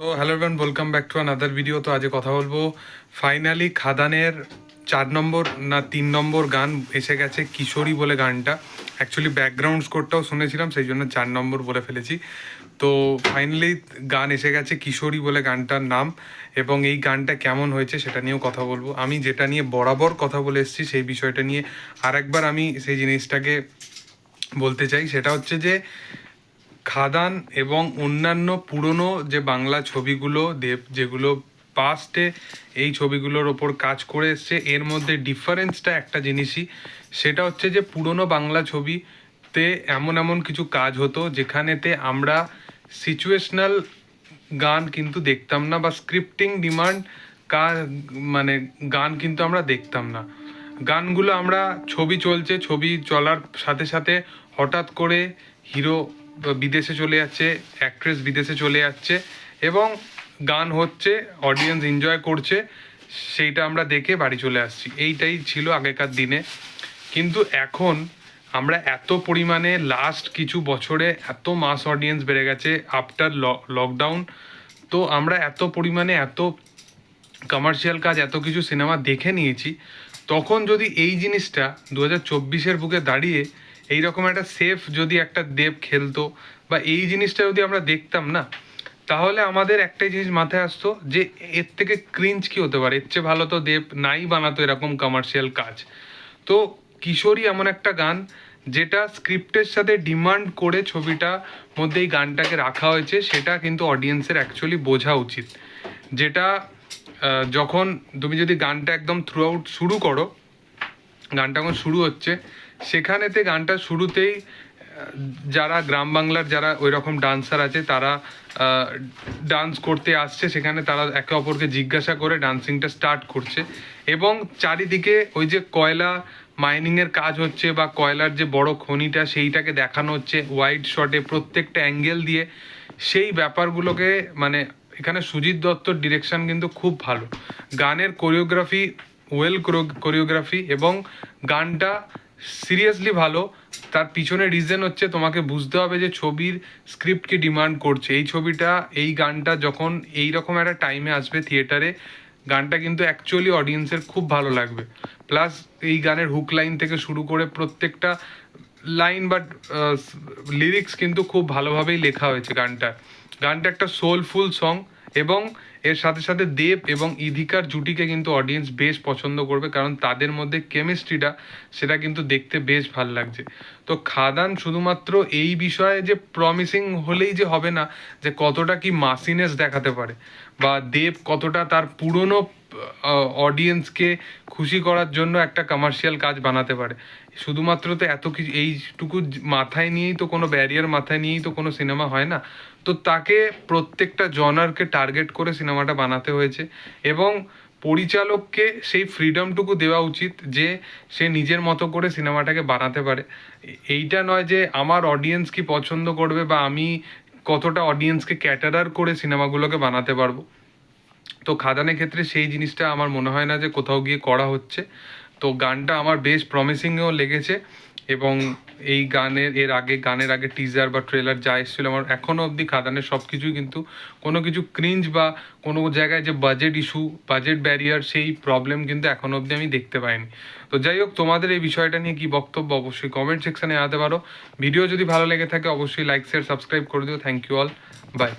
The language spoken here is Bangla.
তো hello everyone, welcome back to another video. তো আজকে কথা বলবো ফাইনালি খাদানের 4 নম্বর না 3 নম্বর গান এসে গেছে, কিশোরী বলে গানটা। অ্যাকচুয়ালি ব্যাকগ্রাউন্ড স্কোরটাও শুনেছিলাম, সেই জন্য 4 নম্বর বলে ফেলেছি। তো ফাইনালি গান এসে গেছে, কিশোরী বলে গানটার নাম। এবং এই গানটা কেমন হয়েছে সেটা নিয়েও কথা বলবো। আমি যেটা নিয়ে বরাবর কথা বলে এসেছি সেই বিষয়টা নিয়ে আরেকবার আমি সেই জিনিসটাকে বলতে চাই। সেটা হচ্ছে যে খাদান এবং অন্যান্য পুরনো যে বাংলা ছবিগুলো যেগুলো পাস্টে এই ছবিগুলোর ওপর কাজ করে এসছে, এর মধ্যে ডিফারেন্সটা একটা জিনিসই, সেটা হচ্ছে যে পুরনো বাংলা ছবিতে এমন এমন কিছু কাজ হতো যেখানেতে আমরা সিচুয়েশনাল গান কিন্তু দেখতাম না, বা স্ক্রিপ্টিং ডিমান্ড মানে গান কিন্তু আমরা দেখতাম না। গানগুলো আমরা ছবি চলছে, ছবি চলার সাথে সাথে হঠাৎ করে হিরো বিদেশে চলে যাচ্ছে, অ্যাক্ট্রেস বিদেশে চলে যাচ্ছে এবং গান হচ্ছে, অডিয়েন্স এনজয় করছে, সেইটা আমরা দেখে বাড়ি চলে আসছি। এইটাই ছিল আগেকার দিনে। কিন্তু এখন আমরা এত পরিমাণে লাস্ট কিছু বছরে এত মাস অডিয়েন্স বেড়ে গেছে আফটার লকডাউন। তো আমরা এত পরিমাণে এত কমার্শিয়াল কাজ, এত কিছু সিনেমা দেখে নিয়েছি, তখন যদি এই জিনিসটা 2024-এর বুকে দাঁড়িয়ে এইরকম একটা সেফ যদি একটা দেব খেলতো, বা এই জিনিসটা যদি আমরা দেখতাম না, তাহলে আমাদের একটাই জিনিস মাথায় আসতো যে এর থেকে ক্রিঞ্জ কি হতে পারে, এর চেয়ে ভালো তো দেব নাই বানাতো এরকম কমার্শিয়াল কাজ। তো কিশোরী এমন একটা গান যেটা স্ক্রিপ্টের সাথে ডিমান্ড করে ছবিটার মধ্যে এই গানটাকে রাখা হয়েছে, সেটা কিন্তু অডিয়েন্সের অ্যাকচুয়ালি বোঝা উচিত। যেটা যখন তুমি যদি গানটা একদম থ্রু আউট শুরু করো, গানটা যখন শুরু হচ্ছে সেখানেতে গানটা শুরুতেই যারা গ্রাম বাংলার যারা ওই রকম ডান্সার আছে তারা ডান্স করতে আসছে, সেখানে তারা একে অপরকে জিজ্ঞাসা করে ডান্সিংটা স্টার্ট করছে। এবং চারিদিকে ওই যে কয়লা মাইনিংয়ের কাজ হচ্ছে বা কয়লার যে বড় খনিটা সেইটাকে দেখানো হচ্ছে ওয়াইড শটে প্রত্যেকটা অ্যাঙ্গেল দিয়ে। সেই ব্যাপারগুলোকে মানে এখানে সুজিত দত্তর ডিরেকশন কিন্তু খুব ভালো, গানের কোরিওগ্রাফি কোরিওগ্রাফি এবং গানটা সিরিয়াসলি ভালো। তার পিছনে রিজন হচ্ছে তোমাকে বুঝতে হবে যে ছবির স্ক্রিপ্ট কি ডিমান্ড করছে। এই ছবিটা, এই গানটা যখন এই রকম একটা টাইমে আসবে থিয়েটারে, গানটা কিন্তু অ্যাকচুয়ালি অডিয়েন্সের খুব ভালো লাগবে। প্লাস এই গানের হুক লাইন থেকে শুরু করে প্রত্যেকটা লাইন বা লিরিক্স কিন্তু খুব ভালোভাবেই লেখা হয়েছে গানটা। গানটা একটা সোলফুল সং, এবং এর সাথে সাথে দেব এবং ইধিকার জুটিকে কিন্তু অডিয়েন্স বেশ পছন্দ করবে, কারণ তাদের মধ্যে কেমিস্ট্রিটা সেটা কিন্তু দেখতে বেশ ভাল লাগছে। তো খাদান শুধুমাত্র এই বিষয়ে যে প্রমিসিং হলেই যে হবে না, যে কতটা কি মাসিনেস দেখাতে পারে, বা দেব কতটা তার পুরনো অডিয়েন্সকে খুশি করার জন্য একটা কমার্শিয়াল কাজ বানাতে পারে। শুধুমাত্র তো এত কিছু এইটুকু মাথায় নিয়েই তো, কোনো ব্যারিয়ার মাথায় নিয়েই তো কোনো সিনেমা হয় না। তো তাকে প্রত্যেকটা জনারকে টার্গেট করে সিনেমাটা বানাতে হয়েছে, এবং পরিচালককে সেই ফ্রিডমটুকু দেওয়া উচিত যে সে নিজের মতো করে সিনেমাটাকে বানাতে পারে। এইটা নয় যে আমার অডিয়েন্স কি পছন্দ করবে বা আমি কতটা অডিয়েন্সকে ক্যাটারার করে সিনেমাগুলোকে বানাতে পারবো। তো খাদানের ক্ষেত্রে সেই জিনিসটা আমার মনে হয় না যে কোথাও গিয়ে করা হচ্ছে। তো গানটা আমার বেশ প্রমিসিংও লেগেছে, এবং এই গানের আগে টিজার বা ট্রেলার যা এসেছিলো, আমার এখনও অবধি খাদানের সব কিছুই কিন্তু কোনো কিছু ক্রিঞ্জ বা কোনো জায়গায় যে বাজেট ইস্যু, বাজেট ব্যারিয়ার, সেই প্রবলেম কিন্তু এখনও অবধি আমি দেখতে পাইনি। তো যাই হোক, তোমাদের এই বিষয়টা নিয়ে কি বক্তব্য অবশ্যই কমেন্ট সেকশানে জানাতে পারো। ভিডিও যদি ভালো লেগে থাকে অবশ্যই লাইক শেয়ার সাবস্ক্রাইব করে দিও। Thank you all, by.